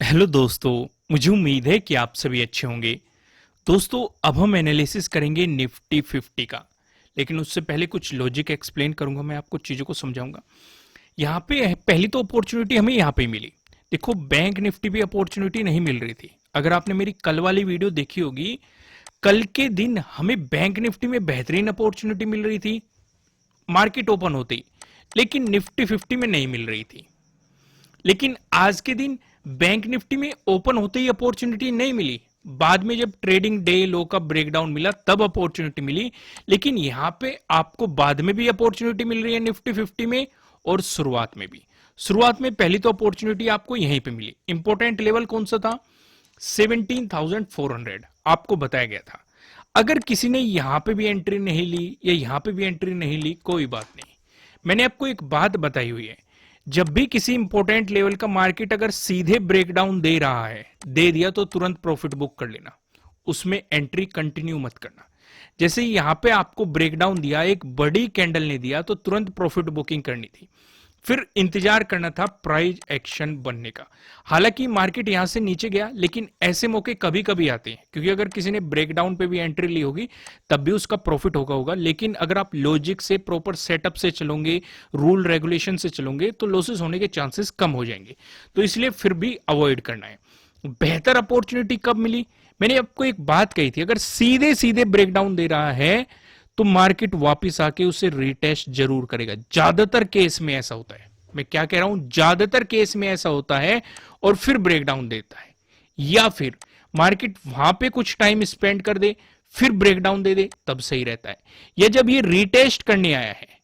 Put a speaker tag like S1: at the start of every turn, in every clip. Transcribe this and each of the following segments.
S1: Hello दोस्तों। मुझे उम्मीद है कि आप सभी अच्छे होंगे। दोस्तों, अब हम एनालिसिस करेंगे निफ्टी 50 का। लेकिन उससे पहले कुछ लॉजिक एक्सप्लेन करूंगा, मैं आपको चीज़ों को समझाऊंगा। यहाँ पे पहली तो अपॉर्चुनिटी हमें यहाँ पे मिली। देखो, बैंक निफ्टी भी अपॉर्चुनिटी नहीं मिल रही थी। अगर आपने मेरी कल वाली वीडियो देखी होगी, कल के दिन हमें बैंक निफ्टी में बेहतरीन अपॉर्चुनिटी मिल रही थी मार्केट ओपन होते ही, लेकिन निफ्टी 50 में नहीं मिल रही थी। लेकिन आज के दिन बैंक निफ्टी में ओपन होते ही अपॉर्चुनिटी नहीं मिली, बाद में जब ट्रेडिंग डे लो का ब्रेकडाउन मिला तब अपॉर्चुनिटी मिली। लेकिन यहां पे आपको बाद में भी अपॉर्चुनिटी मिल रही है निफ्टी 50 में, और शुरुआत में भी। शुरुआत में पहली तो अपॉर्चुनिटी आपको यहीं पे मिली। इंपॉर्टेंट लेवल कौन सा था? 17,400 आपको बताया गया था। अगर किसी ने यहां पे भी एंट्री नहीं ली या यहां पे भी एंट्री नहीं ली, कोई बात नहीं। मैंने आपको एक बात बताई हुई है, जब भी किसी इंपॉर्टेंट लेवल का मार्केट अगर सीधे ब्रेकडाउन दे रहा है, दे दिया तो तुरंत प्रॉफिट बुक कर लेना, उसमें एंट्री कंटिन्यू मत करना। जैसे यहां पे आपको ब्रेकडाउन दिया, एक बड़ी कैंडल ने दिया, तो तुरंत प्रॉफिट बुकिंग करनी थी, फिर इंतजार करना था प्राइस एक्शन बनने का। हालांकि मार्केट यहां से नीचे गया, लेकिन ऐसे मौके कभी कभी आते हैं, क्योंकि अगर किसी ने ब्रेकडाउन पे भी एंट्री ली होगी तब भी उसका प्रॉफिट होगा। लेकिन अगर आप लॉजिक से, प्रॉपर सेटअप से चलोगे, रूल रेगुलेशन से चलोगे, तो लॉसेस होने के चांसेस कम हो जाएंगे। तो इसलिए फिर भी अवॉइड करना है। बेहतर अपॉर्चुनिटी कब मिली? मैंने आपको एक बात कही थी, अगर सीधे सीधे ब्रेकडाउन दे रहा है तो मार्केट वापस आके उसे रिटेस्ट जरूर करेगा। ज्यादातर केस में ऐसा होता है। मैं क्या कह रहा हूं? ज्यादातर केस में ऐसा होता है, और फिर ब्रेकडाउन देता है। या फिर मार्केट वहां पे कुछ टाइम स्पेंड कर दे, फिर ब्रेकडाउन दे दे, तब सही रहता है। या जब ये रिटेस्ट करने आया है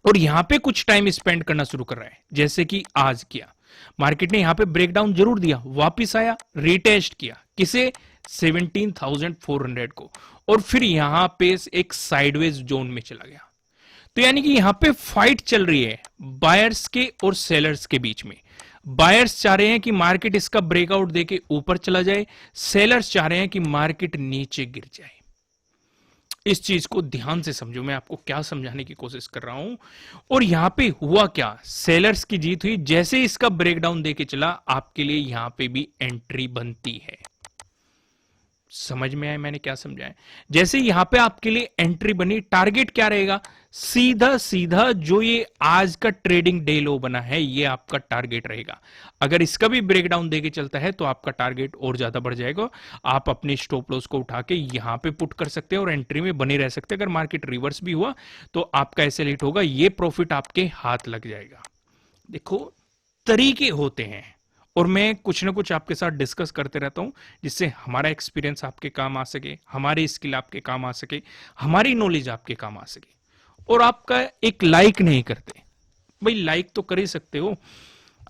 S1: और यहां पे कुछ टाइम स्पेंड करना शुरू कर रहा है, जैसे कि आज किया, मार्केट ने यहां पे ब्रेकडाउन जरूर दिया, वापिस आया, रिटेस्ट किया, किसे? 17,400 को, और फिर यहां पे एक साइडवेज जोन में चला गया। तो यानी कि यहां पे फाइट चल रही है बायर्स के और सेलर्स के बीच में। बायर्स चाह रहे हैं कि मार्केट इसका ब्रेकआउट देके ऊपर चला जाए, सेलर्स चाह रहे हैं कि मार्केट नीचे गिर जाए। इस चीज को ध्यान से समझो, मैं आपको क्या समझाने की कोशिश कर रहा हूं। और यहां पे हुआ क्या? सेलर्स की जीत हुई। जैसे इसका ब्रेकडाउन देके चला, आपके लिए यहां पे भी एंट्री बनती है। समझ में आया मैंने क्या समझाया? जैसे यहां पे आपके लिए एंट्री बनी, टारगेट क्या रहेगा? सीधा सीधा जो ये आज का ट्रेडिंग डे लो बना है, ये आपका टारगेट रहेगा। अगर इसका भी ब्रेकडाउन देके चलता है तो आपका टारगेट और ज्यादा बढ़ जाएगा। आप अपने स्टॉप लॉस को उठा के यहां पे पुट कर सकते हैं और एंट्री में बने रह सकते हैं। अगर मार्केट रिवर्स भी हुआ तो आपका ऐसे लेट होगा, ये प्रॉफिट आपके हाथ लग जाएगा। देखो, तरीके होते हैं, और मैं कुछ ना कुछ आपके साथ डिस्कस करते रहता हूं, जिससे हमारा एक्सपीरियंस आपके काम आ सके, हमारी स्किल आपके काम आ सके, हमारी नॉलेज आपके काम आ सके। और आपका एक लाइक नहीं करते भाई, लाइक तो कर ही सकते हो।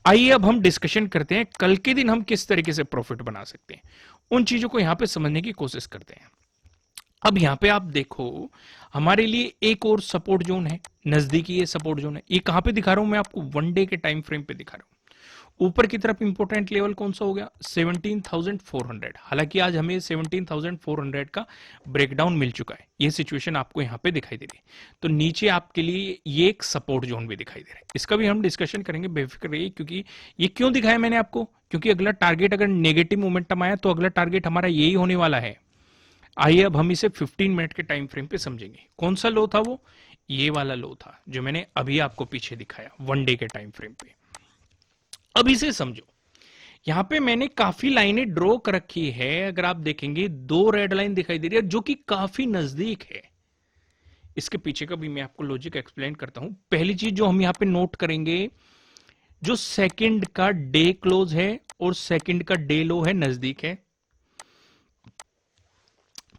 S1: आइए अब हम डिस्कशन करते हैं, कल के दिन हम किस तरीके से प्रॉफिट बना सकते हैं, उन चीजों को यहां पे समझने की कोशिश करते हैं। अब यहां पे आप देखो, हमारे लिए एक और सपोर्ट जोन है, नजदीकी ये सपोर्ट जोन है। ये कहां पे दिखा रहा हूं मैं आपको? वन डे के टाइम फ्रेम पे दिखा रहा हूं। ऊपर की तरफ इंपॉर्टेंट लेवल कौन सा हो गया? 17,400। हालांकि आज हमें 17,400 का ब्रेकडाउन मिल चुका है, ये सिचुएशन आपको यहां पे दिखाई दे रही है। तो नीचे आपके लिए ये एक सपोर्ट जोन भी दिखाई दे रहा है, इसका भी हम डिस्कशन करेंगे, बेफिक्र रहिए। क्योंकि ये क्यों दिखाया मैंने आपको? क्योंकि अगला टारगेट अगर नेगेटिव मोमेंटम आया तो अगला टारगेट हमारा यही होने वाला है। आइए अब हम इसे 15 मिनट के टाइम फ्रेम पे समझेंगे। कौन सा लो था वो? ये वाला लो था जो मैंने अभी आपको पीछे दिखाया, वन डे के टाइम फ्रेम पे। अब इसे समझो, यहां पे मैंने काफी लाइनें ड्रॉ कर रखी है। अगर आप देखेंगे, दो रेड लाइन दिखाई दे रही है जो कि काफी नजदीक है। इसके पीछे का भी मैं आपको लॉजिक एक्सप्लेन करता हूं। पहली चीज जो हम यहां पे नोट करेंगे, जो सेकंड का डे क्लोज है और सेकंड का डे लो है, नजदीक है।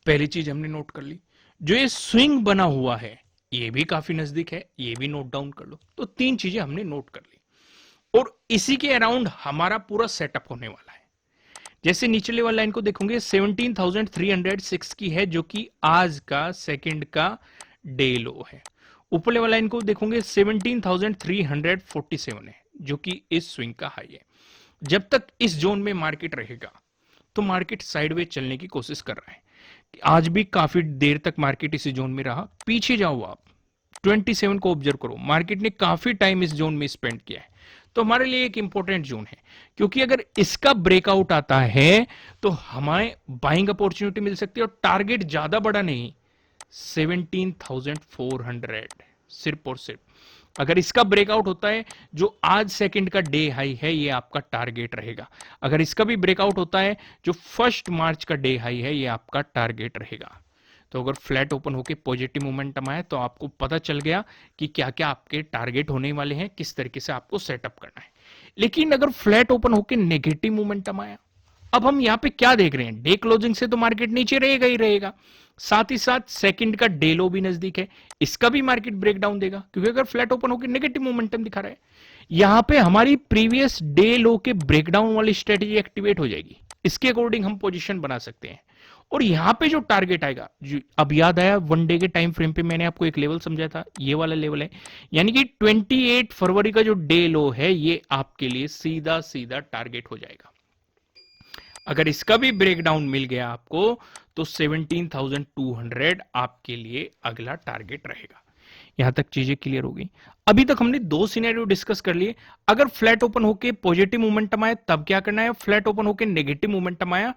S1: पहली चीज हमने नोट कर ली। जो ये स्विंग बना हुआ है, ये भी काफी नजदीक है, ये भी नोट डाउन कर लो। तो तीन चीजें हमने नोट कर ली, और इसी के अराउंड हमारा पूरा सेटअप होने वाला है। जैसे नीचले वाली लाइन को देखोगे, 17,306 की है, जो कि आज का सेकंड का डे लो है। ऊपरले वाला लाइन को देखोगे, 17,347 है, जो कि इस स्विंग का हाई है। जब तक इस जोन में मार्केट रहेगा तो मार्केट साइडवेज चलने की कोशिश कर रहा है। आज भी काफी देर तक मार्केट इसी जोन में रहा। पीछे जाओ आप, 27 को ऑब्जर्व करो, मार्केट ने काफी टाइम इस जोन में स्पेंड किया है। तो हमारे लिए एक इंपॉर्टेंट जोन है, क्योंकि अगर इसका ब्रेकआउट आता है तो हमें बाइंग अपॉर्चुनिटी मिल सकती है और टारगेट ज्यादा बड़ा नहीं, 17,400 सिर्फ और सिर्फ। अगर इसका ब्रेकआउट होता है, जो आज सेकंड का डे हाई है, ये आपका टारगेट रहेगा। अगर इसका भी ब्रेकआउट होता है, जो 1 मार्च का डे हाई है, ये आपका टारगेट रहेगा। तो अगर फ्लैट ओपन होकर पॉजिटिव मोमेंटम आए तो आपको पता चल गया कि क्या क्या आपके टारगेट होने वाले हैं, किस तरीके से आपको सेटअप करना है। लेकिन अगर फ्लैट ओपन होकर नेगेटिव मोमेंटम आया, अब हम यहां पे क्या देख रहे हैं, डे क्लोजिंग से तो मार्केट नीचे रहेगा ही रहेगा, साथ ही साथ सेकंड का डे लो भी नजदीक है, इसका भी मार्केट ब्रेकडाउन देगा, क्योंकि अगर फ्लैट ओपन होकर नेगेटिव मोमेंटम दिखा रहा है, यहां पे हमारी प्रीवियस डे लो के ब्रेकडाउन वाली स्ट्रेटेजी एक्टिवेट हो जाएगी। इसके अकॉर्डिंग हम पोजीशन बना सकते हैं। और यहां पे जो टारगेट आएगा, अब याद आया वन डे के टाइम फ्रेम पे मैंने आपको एक लेवल समझाया था, ये वाला लेवल है, यानी कि 28 फरवरी का जो डे लो है, ये आपके लिए सीधा सीधा टारगेट हो जाएगा। अगर इसका भी ब्रेकडाउन मिल गया आपको तो 17,200 आपके लिए अगला टारगेट रहेगा। यहां तक चीजें क्लियर हो गई। अभी तक हमने 2 सिनेरियो डिस्कस कर लिए। अगर फ्लैट ओपन होके पॉजिटिव मोमेंटम आया तब क्या करना है, फ्लैट ओपन होके नेगेटिव मोमेंटम आया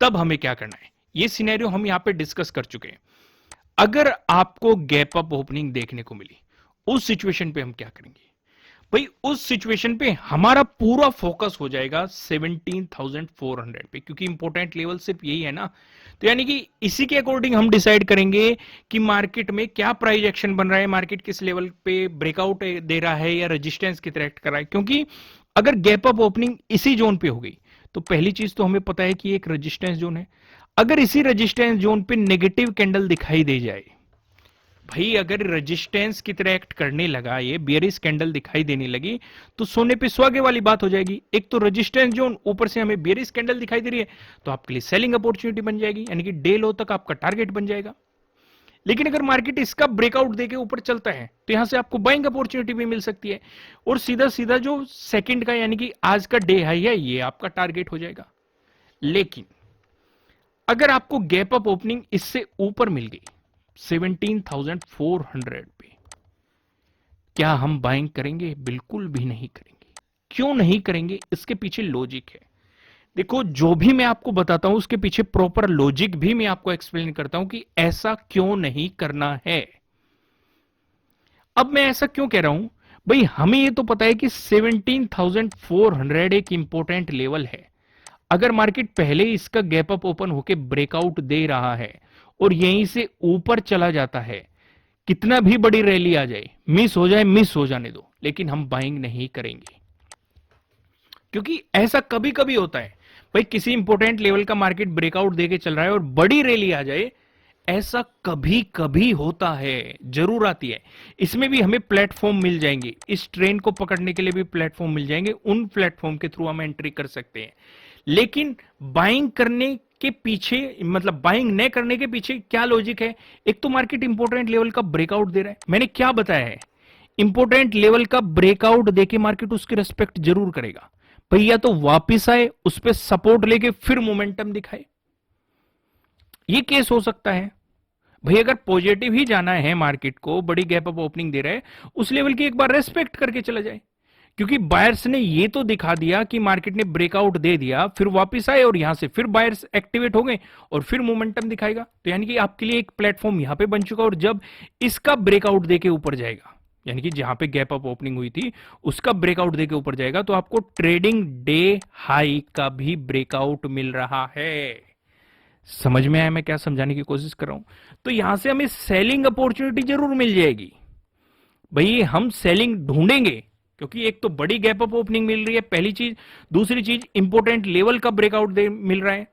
S1: तब हमें क्या करना है, ये सिनेरियो हम यहां पे डिस्कस कर चुके हैं। अगर आपको गैप अप ओपनिंग देखने को मिली, उस सिचुएशन पे हम क्या करेंगे भाई, उस सिचुएशन पे हमारा पूरा फोकस हो जाएगा 17,400 पे, क्योंकि इंपॉर्टेंट लेवल सिर्फ यही है ना। तो यानी कि इसी के अकॉर्डिंग हम डिसाइड करेंगे कि मार्केट में क्या प्राइस एक्शन बन रहा है, मार्केट किस लेवल पे ब्रेकआउट दे रहा है या रेजिस्टेंस की तरह एक्ट कर रहा है। क्योंकि अगर गैप अप ओपनिंग इसी जोन पे हो गई तो पहली चीज तो हमें पता है कि एक रेजिस्टेंस जोन है। अगर इसी रेजिस्टेंस जोन पे नेगेटिव कैंडल दिखाई दे जाए, भाई अगर रेजिस्टेंस की तरह एक्ट करने लगा, ये बियरिश कैंडल दिखाई देने लगी, तो सोने पे सुहागे वाली बात हो जाएगी। एक तो रेजिस्टेंस जोन, ऊपर से हमें बियरिश कैंडल दिखाई दे रही है, तो आपके लिए सेलिंग अपॉर्चुनिटी बन जाएगी, यानी कि डे लो तक आपका टारगेट बन जाएगा। लेकिन अगर मार्केट इसका ब्रेकआउट देके ऊपर चलता है तो यहां से आपको बाइंग अपॉर्चुनिटी भी मिल सकती है, और सीधा सीधा जो सेकंड का यानी कि आज का डे हाई है, ये आपका टारगेट हो जाएगा। लेकिन अगर आपको गैप अप ओपनिंग इससे ऊपर मिल गई 17,400 पे, क्या हम बाइंग करेंगे? बिल्कुल भी नहीं करेंगे। क्यों नहीं करेंगे? इसके पीछे लॉजिक है। देखो, जो भी मैं आपको बताता हूं उसके पीछे प्रॉपर लॉजिक भी मैं आपको एक्सप्लेन करता हूं कि ऐसा क्यों नहीं करना है। अब मैं ऐसा क्यों कह रहा हूं भाई, हमें ये तो पता है कि 17,400 एक इंपॉर्टेंट लेवल है। अगर मार्केट पहले इसका गैप अप ओपन होकर ब्रेकआउट दे रहा है और यहीं से ऊपर चला जाता है, कितना भी बड़ी रैली आ जाए, मिस हो जाए, मिस हो जाने दो, लेकिन हम बाइंग नहीं करेंगे। क्योंकि ऐसा कभी कभी होता है भाई, किसी इंपॉर्टेंट लेवल का मार्केट ब्रेकआउट देके चल रहा है और बड़ी रैली आ जाए, ऐसा कभी कभी होता है, जरूर आती है। इसमें भी हमें प्लेटफॉर्म मिल जाएंगे, इस ट्रेन को पकड़ने के लिए भी प्लेटफॉर्म मिल जाएंगे, उन प्लेटफॉर्म के थ्रू हम एंट्री कर सकते हैं। लेकिन बाइंग करने के पीछे, मतलब बाइंग न करने के पीछे क्या लॉजिक है? एक तो मार्केट इंपॉर्टेंट लेवल का ब्रेकआउट दे रहा है, मैंने क्या बताया है, इंपॉर्टेंट लेवल का ब्रेकआउट देके मार्केट उसकी रेस्पेक्ट जरूर करेगा। भैया तो वापिस आए, उस पर सपोर्ट लेके फिर मोमेंटम दिखाए, ये केस हो सकता है। भाई अगर पॉजिटिव ही जाना है मार्केट को, बड़ी गैप अप ओपनिंग दे रहा है, उस लेवल की एक बार रेस्पेक्ट करके चला जाए। क्योंकि बायर्स ने ये तो दिखा दिया कि मार्केट ने ब्रेकआउट दे दिया, फिर वापस आए और यहां से फिर बायर्स एक्टिवेट हो गए और फिर मोमेंटम दिखाएगा, तो यानी कि आपके लिए एक प्लेटफॉर्म यहां पे बन चुका। और जब इसका ब्रेकआउट देके ऊपर जाएगा, यानी कि जहां पे गैप अप ओपनिंग हुई थी उसका ब्रेकआउट देके ऊपर जाएगा, तो आपको ट्रेडिंग डे हाई का भी ब्रेकआउट मिल रहा है। समझ में आया मैं क्या समझाने की कोशिश कर रहा हूं? तो यहां से हमें सेलिंग अपॉर्चुनिटी जरूर मिल जाएगी। भाई हम सेलिंग ढूंढेंगे, क्योंकि एक तो बड़ी गैप अप ओपनिंग मिल रही है, पहली चीज। दूसरी चीज, इंपॉर्टेंट लेवल का ब्रेकआउट मिल रहा है।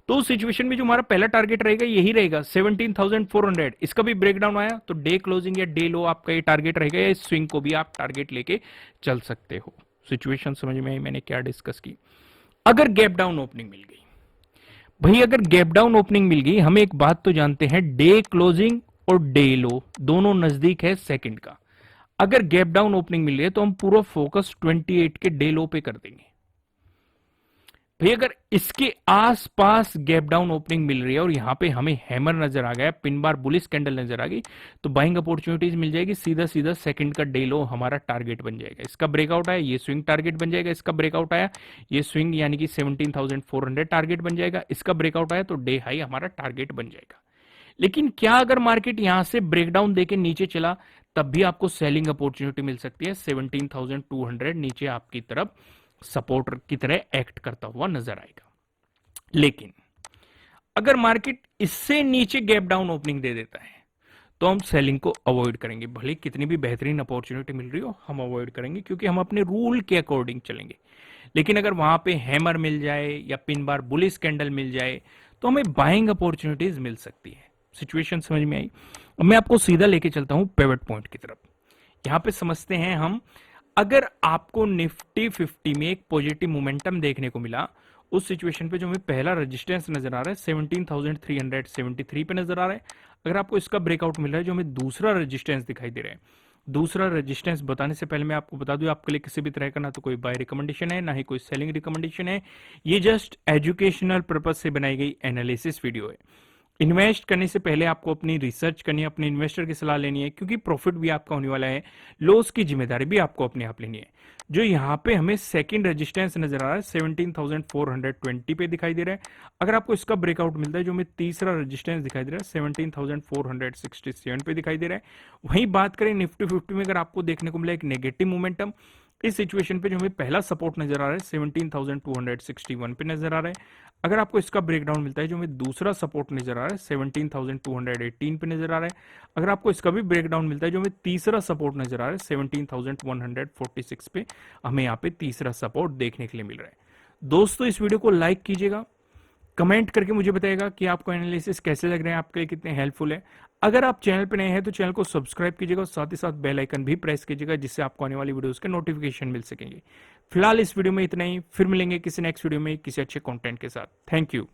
S1: तो उस सिचुएशन में जो हमारा पहला टारगेट रहेगा यही रहेगा 17,400। इसका भी ब्रेकडाउन आया तो डे क्लोजिंग या डे लो आपका ये टारगेट रहेगा, या इस स्विंग को भी आप टारगेट लेके चल सकते हो। सिचुएशन समझ में आई मैंने क्या डिस्कस की। अगर गैप डाउन ओपनिंग मिल गई, भाई अगर गैप डाउन ओपनिंग मिल गई, हम एक बात तो जानते हैं, डे क्लोजिंग और डे लो दोनों नजदीक है सेकंड का। अगर गैप डाउन ओपनिंग मिल रही है तो हम पूरा फोकस 28 के डे लो पे कर देंगे। भाई अगर इसके आसपास गैप डाउन ओपनिंग मिल रही है और यहां पे हमें हैमर नजर आ गया, पिन बार बुलिश कैंडल नजर आ गई, तो बाइंग अपॉर्चुनिटीज मिल जाएगी। सीधा सीधा सेकंड का डे लो हमारा टारगेट बन जाएगा। इसका ब्रेकआउट आया, ये स्विंग टारगेट बन जाएगा। इसका ब्रेकआउट आया, ये स्विंग यानी कि 17,400 टारगेट बन जाएगा। इसका ब्रेकआउट आया तो डे हाई हमारा टारगेट बन जाएगा। लेकिन क्या अगर मार्केट यहां से ब्रेकडाउन देके नीचे चला, तब भी आपको सेलिंग अपॉर्चुनिटी मिल सकती है। 17,200 नीचे आपकी तरफ सपोर्टर की तरह एक्ट करता हुआ नजर आएगा। लेकिन अगर मार्केट इससे नीचे गैप डाउन ओपनिंग दे देता है, तो हम सेलिंग को अवॉइड करेंगे। भले कितनी भी बेहतरीन अपॉर्चुनिटी मिल रही हो, हम अवॉइड करेंगे, क्योंकि हम अपने रूल के अकॉर्डिंग चलेंगे। लेकिन अगर वहां पे हैमर मिल जाए या पिन बार बुलिश कैंडल मिल जाए, तो हमें बाइंग अपॉर्चुनिटीज मिल सकती है। सिचुएशन समझ में आई? अब मैं आपको सीधा लेके चलता हूं पिवट पॉइंट की तरफ। यहां पे समझते हैं हम, अगर आपको निफ्टी 50 में एक पॉजिटिव मोमेंटम देखने को मिला, उस सिचुएशन पे जो हमें पहला रेजिस्टेंस नजर आ रहा है 17,373 पे नजर आ रहा है। अगर आपको इसका ब्रेकआउट मिल रहा है, जो हमें दूसरा रेजिस्टेंस दिखाई दे रहा है, दूसरा रेजिस्टेंस बताने से पहले मैं आपको बता दूं, आपके लिए किसी भी तरह का ना तो कोई बाय रिकमेंडेशन है, ना ही कोई सेलिंग रिकमेंडेशन है। ये जस्ट एजुकेशनल पर्पज से बनाई गई एनालिसिस वीडियो है। इन्वेस्ट करने से पहले आपको अपनी रिसर्च करनी है, अपने इन्वेस्टर की सलाह लेनी है, क्योंकि प्रॉफिट भी आपका होने वाला है, लॉस की जिम्मेदारी भी आपको अपने आप लेनी है। जो यहाँ पे हमें सेकंड रेजिस्टेंस नजर आ रहा है 17,420 पे दिखाई दे रहा है। अगर आपको इसका ब्रेकआउट मिलता है, जो हमें तीसरा रेजिस्टेंस दिखाई दे रहा है 17,467 पे दिखाई दे रहा है। वहीं बात करें निफ्टी 50 में, अगर आपको देखने को मिला एक नेगेटिव मोमेंटम, इस सिचुएशन पे जो हमें पहला सपोर्ट नजर आ रहा है 17,261 पे नजर आ रहा है। अगर आपको इसका ब्रेकडाउन मिलता है, जो हमें दूसरा सपोर्ट नजर आ रहा है 17,218 पे नजर आ रहा है। अगर आपको इसका भी ब्रेकडाउन मिलता है, जो हमें तीसरा सपोर्ट नजर आ रहा है 17,146 पे, हमें यहाँ पे तीसरा सपोर्ट देखने के लिए मिल रहा है। दोस्तों, इस वीडियो को लाइक कीजिएगा, कमेंट करके मुझे बताइएगा कि आपको एनालिसिस कैसे लग रहे हैं, आपके लिए कितने हेल्पफुल है। अगर आप चैनल पर नए हैं तो चैनल को सब्सक्राइब कीजिएगा और साथ ही साथ बेल आइकन भी प्रेस कीजिएगा, जिससे आपको आने वाली वीडियोस के नोटिफिकेशन मिल सकेंगे। फिलहाल इस वीडियो में इतना ही, फिर मिलेंगे किसी नेक्स्ट वीडियो में किसी अच्छे कंटेंट के साथ। Thank you.